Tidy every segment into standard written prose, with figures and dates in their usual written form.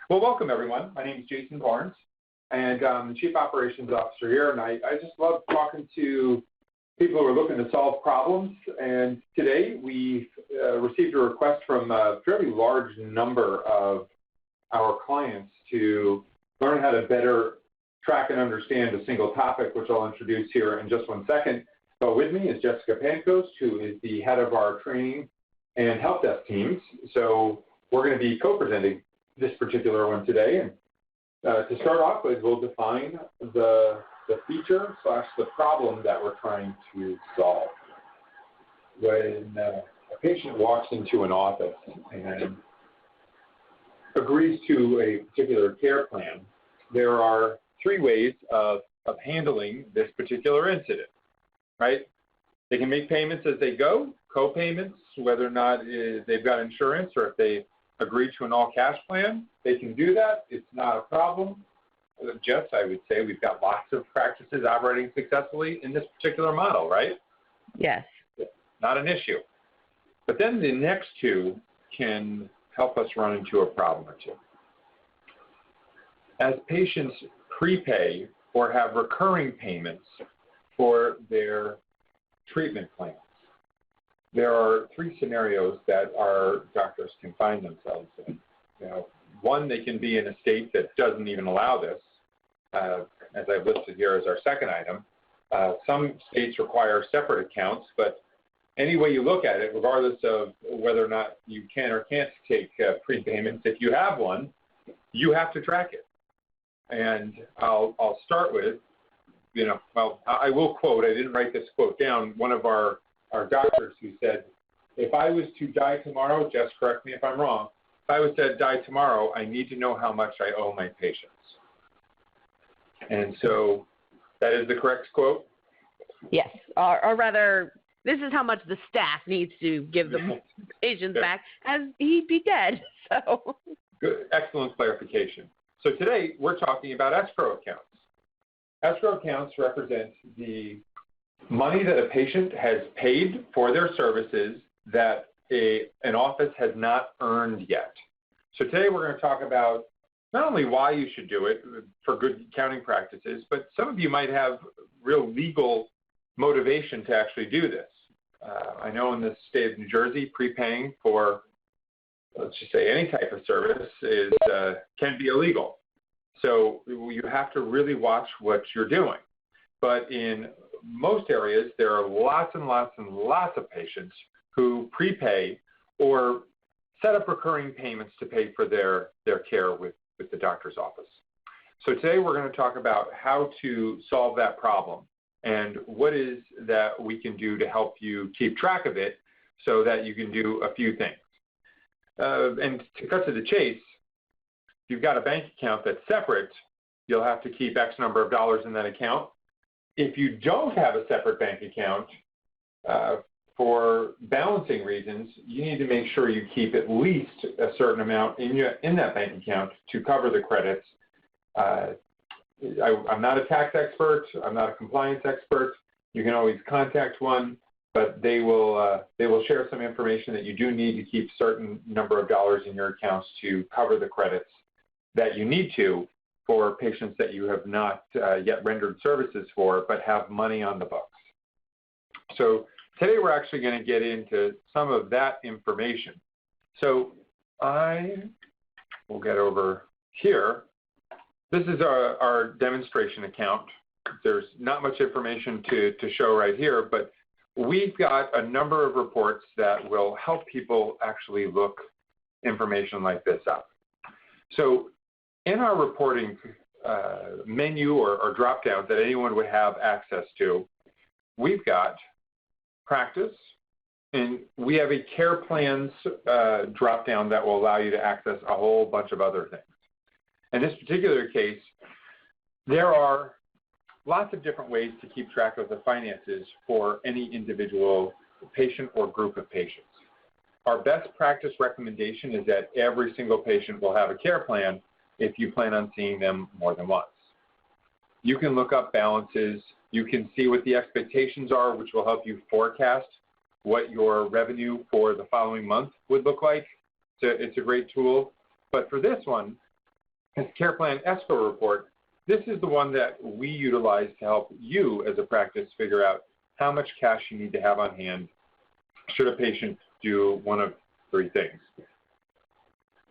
Well, welcome everyone. My name is Jason Barnes, and I'm the Chief Operations Officer here, and I just love talking to people who are looking to solve problems. And today we've received a request from a fairly large number of our clients to learn how to better track and understand a single topic, which I'll introduce here in just one second. But with me is Jessica Pancoast, who is the head of our training and help desk teams. So we're going to be co-presenting this particular one today. And to start off with, we'll define the feature / the problem that we're trying to solve. When a patient walks into an office and agrees to a particular care plan, there are three ways of handling this particular incident, right? They can make payments as they go, co-payments, whether or not they've got insurance or if they agree to an all-cash plan, they can do that. It's not a problem. Jess, I would say we've got lots of practices operating successfully in this particular model, right? Yes. Not an issue. But then the next two can help us run into a problem or two. As patients prepay or have recurring payments for their treatment plans, there are three scenarios that our doctors can find themselves in. One, they can be in a state that doesn't even allow this, as I've listed here as our second item. Some states require separate accounts, but any way you look at it, regardless of whether or not you can or can't take prepayments, if you have one, you have to track it. And I'll start with, well, I will quote, I didn't write this quote down, one of our doctors who said, if I was to die tomorrow, Jess, correct me if I'm wrong, if I was to die tomorrow, I need to know how much I owe my patients. And so that is the correct quote? Yes, or rather, this is how much the staff needs to give the patients back, as he'd be dead. So good, excellent clarification. So today we're talking about escrow accounts. Escrow accounts represent the money that a patient has paid for their services that an office has not earned yet. So today we're going to talk about not only why you should do it for good accounting practices, but some of you might have real legal motivation to actually do this. I know in the state of New Jersey, prepaying for, let's just say, any type of service can be illegal. So you have to really watch what you're doing. But in most areas, there are lots and lots and lots of patients who prepay or set up recurring payments to pay for their care with the doctor's office. So today we're going to talk about how to solve that problem and what is that we can do to help you keep track of it so that you can do a few things. And to cut to the chase, if you've got a bank account that's separate, you'll have to keep X number of dollars in that account. If you don't have a separate bank account, for balancing reasons, you need to make sure you keep at least a certain amount in that bank account to cover the credits. I'm not a tax expert. I'm not a compliance expert. You can always contact one, but they will share some information that you do need to keep a certain number of dollars in your accounts to cover the credits that you need to for patients that you have not yet rendered services for, but have money on the books. So today we're actually going to get into some of that information. So I will get over here. This is our demonstration account. There's not much information to show right here, but we've got a number of reports that will help people actually look information like this up. So in our reporting menu or drop-down that anyone would have access to, we've got practice, and we have a care plans drop-down that will allow you to access a whole bunch of other things. In this particular case, there are lots of different ways to keep track of the finances for any individual patient or group of patients. Our best practice recommendation is that every single patient will have a care plan if you plan on seeing them more than once. You can look up balances. You can see what the expectations are, which will help you forecast what your revenue for the following month would look like. So it's a great tool. But for this one, care plan escrow report, this is the one that we utilize to help you as a practice figure out how much cash you need to have on hand should a patient do one of three things.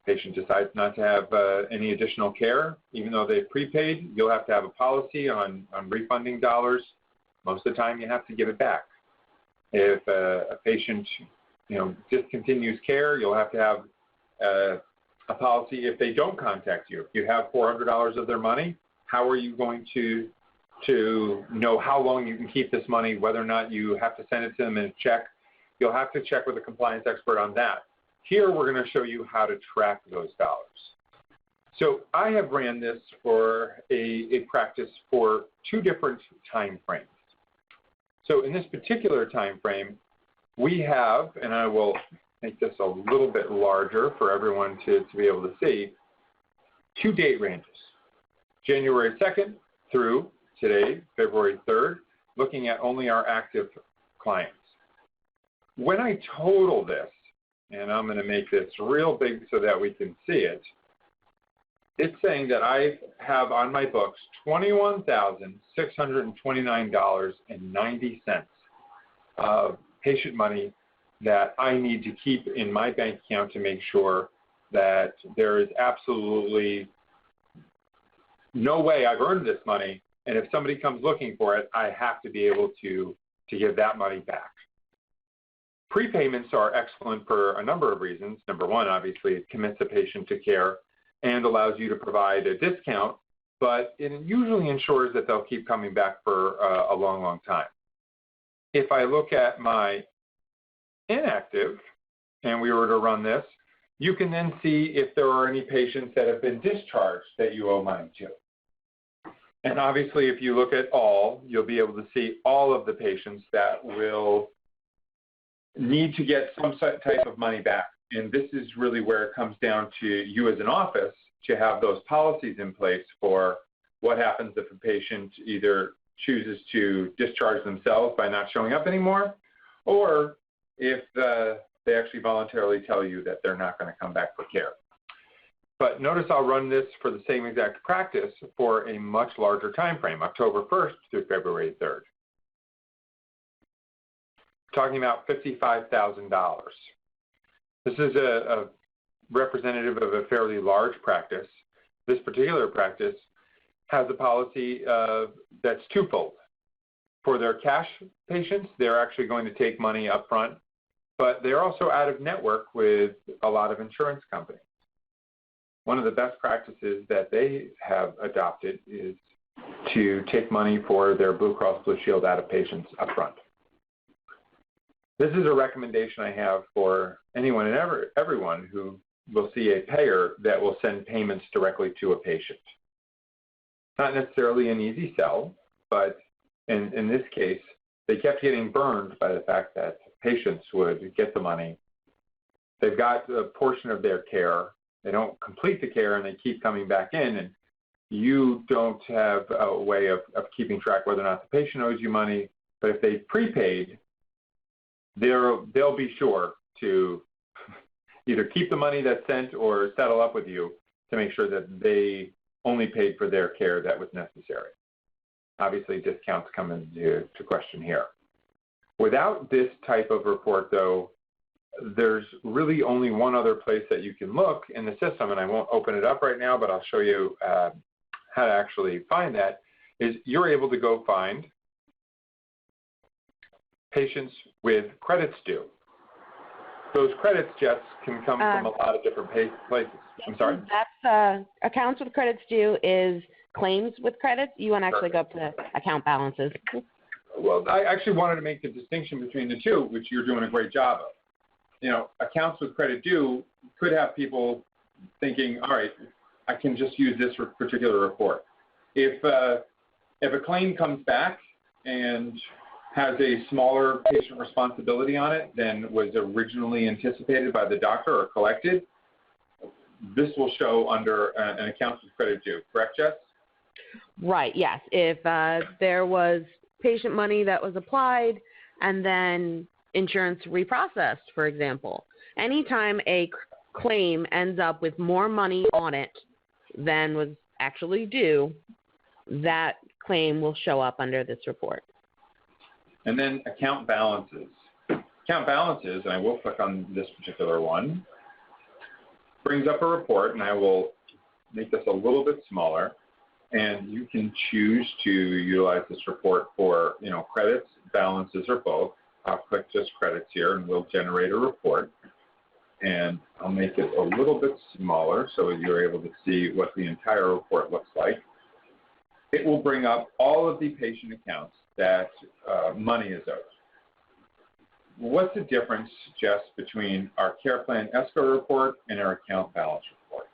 Patient decides not to have any additional care, even though they've prepaid, you'll have to have a policy on refunding dollars. Most of the time you have to give it back. If a patient discontinues care, you'll have to have a policy if they don't contact you. If you have $400 of their money, how are you going to know how long you can keep this money, whether or not you have to send it to them in a check? You'll have to check with a compliance expert on that. Here we're going to show you how to track those dollars. So I have ran this for a practice for 2 different time frames. So in this particular time frame, we have, and I will make this a little bit larger for everyone to be able to see, 2 date ranges, January 2nd through today, February 3rd, looking at only our active clients. When I total this, and I'm going to make this real big so that we can see it, it's saying that I have on my books $21,629.90 of patient money that I need to keep in my bank account to make sure that there is absolutely no way I've earned this money, and if somebody comes looking for it, I have to be able to give that money back. Prepayments are excellent for a number of reasons. Number one, obviously, it commits a patient to care and allows you to provide a discount, but it usually ensures that they'll keep coming back for a long, long time. If I look at my inactive, and we were to run this, you can then see if there are any patients that have been discharged that you owe money to. And obviously, if you look at all, you'll be able to see all of the patients that will need to get some type of money back. And this is really where it comes down to you as an office to have those policies in place for what happens if a patient either chooses to discharge themselves by not showing up anymore, or if they actually voluntarily tell you that they're not going to come back for care. But notice I'll run this for the same exact practice for a much larger time frame, October 1st through February 3rd. Talking about $55,000. This is a representative of a fairly large practice. This particular practice has a policy that's twofold. For their cash patients, they're actually going to take money up front, but they're also out of network with a lot of insurance companies. One of the best practices that they have adopted is to take money for their Blue Cross Blue Shield out of patients up front. This is a recommendation I have for anyone and everyone who will see a payer that will send payments directly to a patient. Not necessarily an easy sell, but in this case, they kept getting burned by the fact that patients would get the money. They've got a portion of their care. They don't complete the care, and they keep coming back in, and you don't have a way of keeping track whether or not the patient owes you money. But if they've prepaid, they'll be sure to either keep the money that's sent or settle up with you to make sure that they only paid for their care that was necessary. Obviously, discounts come into question here. Without this type of report, though, there's really only one other place that you can look in the system, and I won't open it up right now, but I'll show you how to actually find that, is you're able to go find patients with credits due. Those credits, Jess, can come from a lot of different places. I'm sorry? That's accounts with credits due is claims with credits. You want to actually go up to account balances. Well, I actually wanted to make the distinction between the two, which you're doing a great job of. You know, accounts with credit due could have people thinking, all right, I can just use this particular report. If a claim comes back and has a smaller patient responsibility on it than was originally anticipated by the doctor or collected, this will show under an accounts with credit due. Correct, Jess? Right, yes. If there was patient money that was applied and then insurance reprocessed, for example. Anytime a claim ends up with more money on it than was actually due, that claim will show up under this report. And then account balances. Account balances, and I will click on this particular one, brings up a report, and I will make this a little bit smaller. And you can choose to utilize this report for, credits, balances, or both. I'll click just credits here, and we'll generate a report. And I'll make it a little bit smaller so you're able to see what the entire report looks like. It will bring up all of the patient accounts that money is owed. What's the difference, Jess, between our care plan escrow report and our account balance report?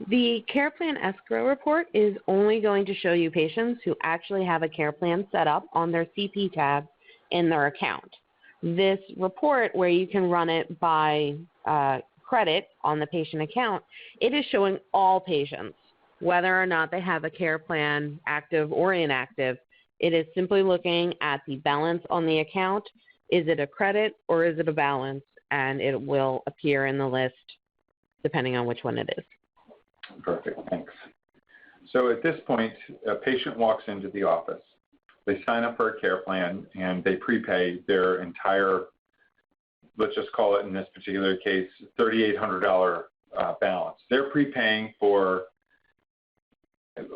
The care plan escrow report is only going to show you patients who actually have a care plan set up on their CP tab in their account. This report, where you can run it by credit on the patient account, it is showing all patients, whether or not they have a care plan active or inactive. It is simply looking at the balance on the account. Is it a credit or is it a balance? And it will appear in the list depending on which one it is. Perfect, thanks. So at this point, a patient walks into the office. They sign up for a care plan and they prepay their entire, let's just call it in this particular case, $3,800 balance. They're prepaying for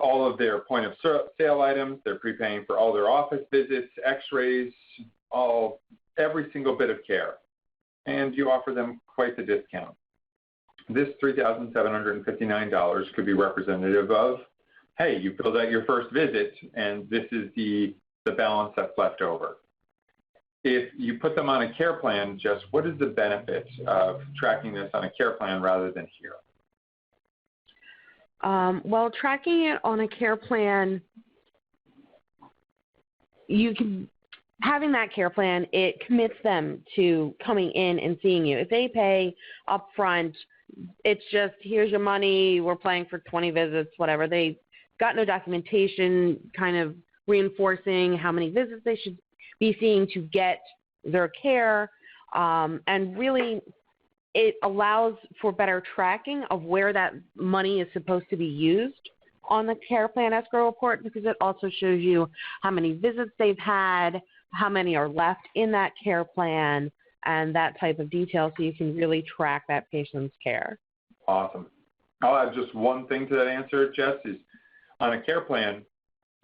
all of their point of sale items. They're prepaying for all their office visits, x-rays, every single bit of care. And you offer them quite the discount. This $3,759 could be representative of, hey, you filled out your first visit and this is the balance that's left over. If you put them on a care plan, just what is the benefit of tracking this on a care plan rather than here? Well, tracking it on a care plan, having that care plan, it commits them to coming in and seeing you. If they pay up front, it's just, here's your money, we're paying for 20 visits, whatever. They got no documentation kind of reinforcing how many visits they should be seeing to get their care. And really, it allows for better tracking of where that money is supposed to be used on the care plan escrow report, because it also shows you how many visits they've had, how many are left in that care plan, and that type of detail, so you can really track that patient's care. Awesome. I'll add just one thing to that answer, Jess, is on a care plan,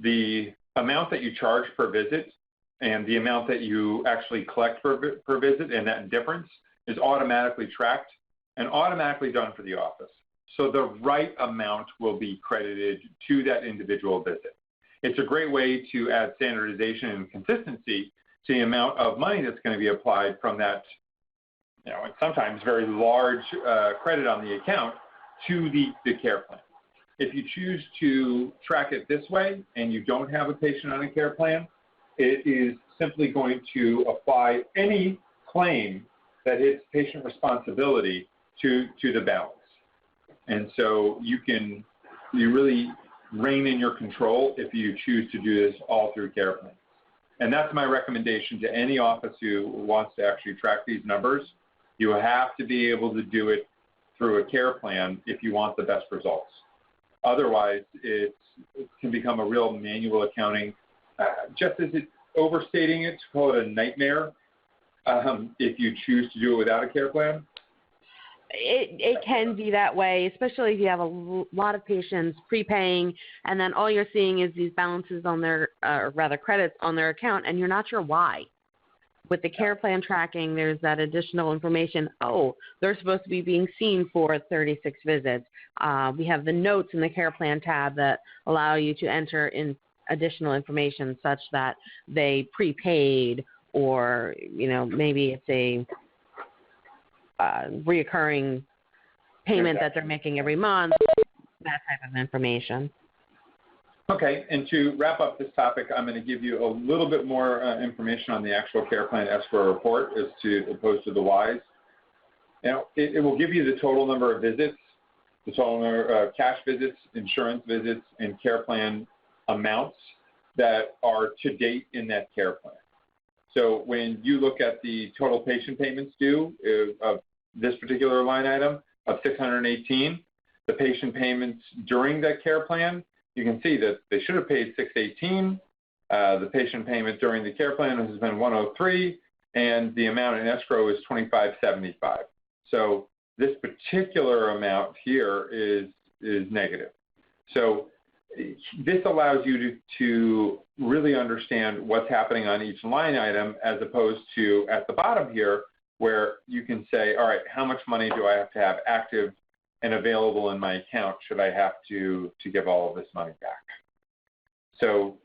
the amount that you charge per visit and the amount that you actually collect per visit, and that difference is automatically tracked and automatically done for the office. So the right amount will be credited to that individual visit. It's a great way to add standardization and consistency to the amount of money that's going to be applied from that, and sometimes very large credit on the account to the care plan. If you choose to track it this way and you don't have a patient on a care plan, it is simply going to apply any claim that hits patient responsibility to the balance. And so you really rein in your control if you choose to do this all through care plans. And that's my recommendation to any office who wants to actually track these numbers. You have to be able to do it through a care plan if you want the best results. Otherwise, it can become a real manual accounting. Just as it overstating it to call it a nightmare if you choose to do it without a care plan? It can be that way, especially if you have a lot of patients prepaying, and then all you're seeing is these balances on their, or rather credits on their account, and you're not sure why. With the care plan tracking, there's that additional information. Oh, they're supposed to be being seen for 36 visits. We have the notes in the care plan tab that allow you to enter in additional information such that they prepaid, or maybe it's a reoccurring payment that they're making every month, that type of information. Okay, and to wrap up this topic, I'm going to give you a little bit more information on the actual care plan escrow report as opposed to the whys. It will give you the total number of visits, the total number of cash visits, insurance visits, and care plan amounts that are to date in that care plan. So when you look at the total patient payments due of this particular line item of $618, the patient payments during that care plan, you can see that they should have paid $618. The patient payment during the care plan has been $103, and the amount in escrow is $25.75. So this particular amount here is negative. So this allows you to really understand what's happening on each line item, as opposed to at the bottom here, where you can say, all right, how much money do I have to have active and available in my account should I have to give all of this money back? So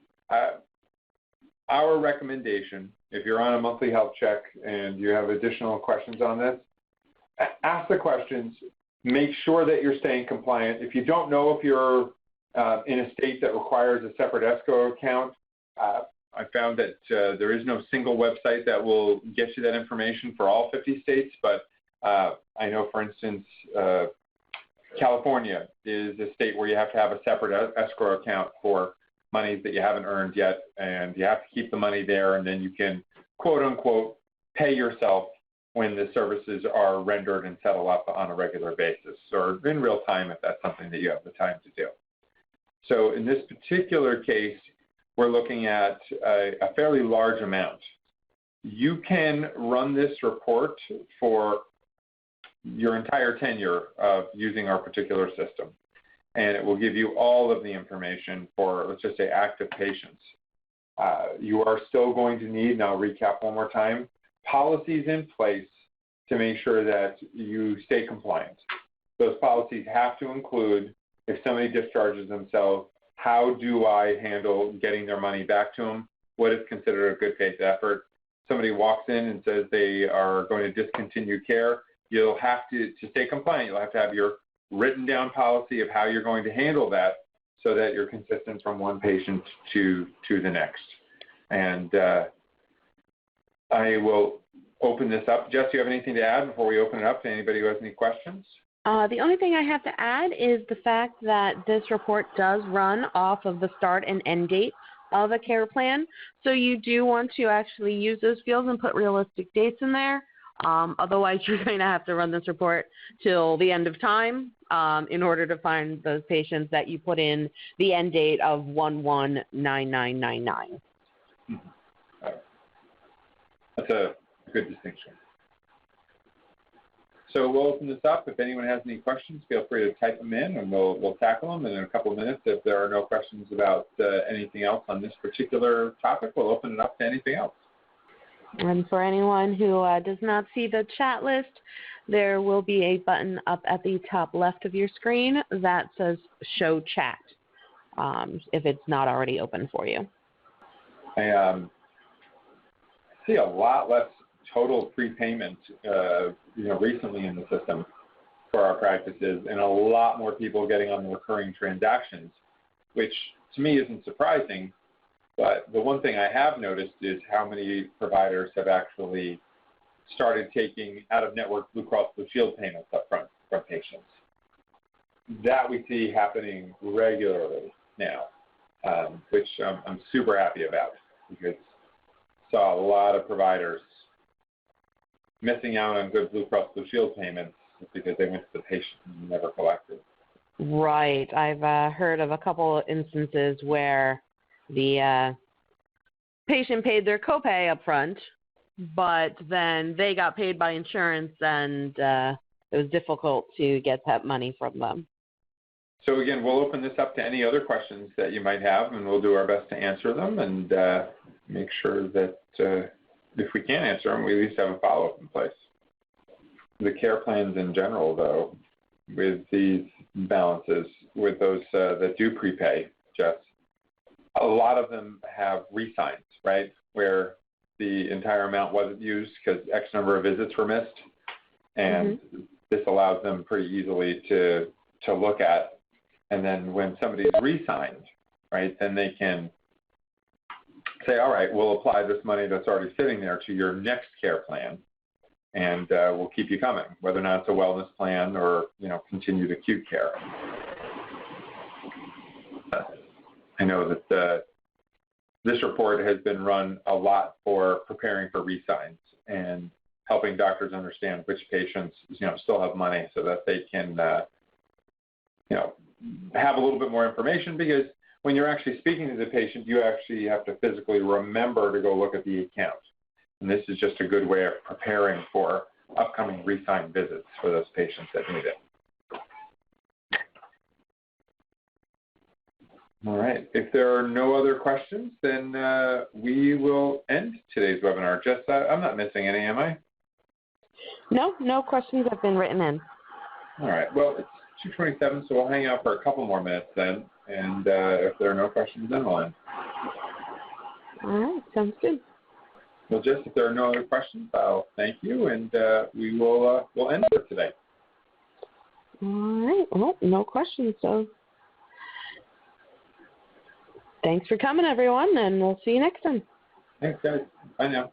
our recommendation, if you're on a monthly health check and you have additional questions on this, ask the questions, make sure that you're staying compliant. If you don't know if you're in a state that requires a separate escrow account, I found that there is no single website that will get you that information for all 50 states, but I know, for instance, California is a state where you have to have a separate escrow account for monies that you haven't earned yet, and you have to keep the money there, and then you can, quote unquote, pay yourself when the services are rendered and settle up on a regular basis, or in real time if that's something that you have the time to do. So in this particular case, we're looking at a fairly large amount. You can run this report for your entire tenure of using our particular system, and it will give you all of the information for, let's just say, active patients. You are still going to need, and I'll recap one more time, policies in place to make sure that you stay compliant. Those policies have to include, if somebody discharges themselves, how do I handle getting their money back to them? What is considered a good faith effort? Somebody walks in and says they are going to discontinue care, you'll have to stay compliant, you'll have to have your written down policy of how you're going to handle that so that you're consistent from one patient to the next. And I will open this up. Jess, do you have anything to add before we open it up to anybody who has any questions? The only thing I have to add is the fact that this report does run off of the start and end date of a care plan. So you do want to actually use those fields and put realistic dates in there. Otherwise, you're going to have to run this report till the end of time in order to find those patients that you put in the end date of 1/1/9999. That's a good distinction. So we'll open this up. If anyone has any questions, feel free to type them in, and we'll tackle them. And in a couple of minutes, if there are no questions about anything else on this particular topic, we'll open it up to anything else. And for anyone who does not see the chat list, there will be a button up at the top left of your screen that says Show Chat, if it's not already open for you. I see a lot less total prepayment recently in the system for our practices, and a lot more people getting on the recurring transactions, which to me isn't surprising. But the one thing I have noticed is how many providers have actually started taking out-of-network Blue Cross Blue Shield payments up front from patients. That we see happening regularly now, which I'm super happy about, because I saw a lot of providers missing out on good Blue Cross Blue Shield payments because they went to the patient and never collected. Right. I've heard of a couple of instances where the patient paid their copay up front, but then they got paid by insurance, and it was difficult to get that money from them. So again, we'll open this up to any other questions that you might have, and we'll do our best to answer them, and make sure that if we can't answer them, we at least have a follow-up in place. The care plans in general, though, with these balances, with those that do prepay, Jess, a lot of them have re-signs, right, where the entire amount wasn't used because X number of visits were missed, and this allows them pretty easily to look at. And then when somebody's re-signed, right, then they can say, all right, we'll apply this money that's already sitting there to your next care plan, and we'll keep you coming, whether or not it's a wellness plan or, continued acute care. I know that this report has been run a lot for preparing for re-signs and helping doctors understand which patients, still have money so that they can have a little bit more information, because when you're actually speaking to the patient, you actually have to physically remember to go look at the account. And this is just a good way of preparing for upcoming re-sign visits for those patients that need it. All right. If there are no other questions, then we will end today's webinar. Jess, I'm not missing any, am I? No questions have been written in. All right. Well, it's 2:27, so we'll hang out for a couple more minutes then. And if there are no questions, then we'll end. All right. Sounds good. Well, Jess, if there are no other questions, I'll thank you, and we'll end for today. All right. Well, no questions, so thanks for coming, everyone, and we'll see you next time. Thanks, guys. Bye now.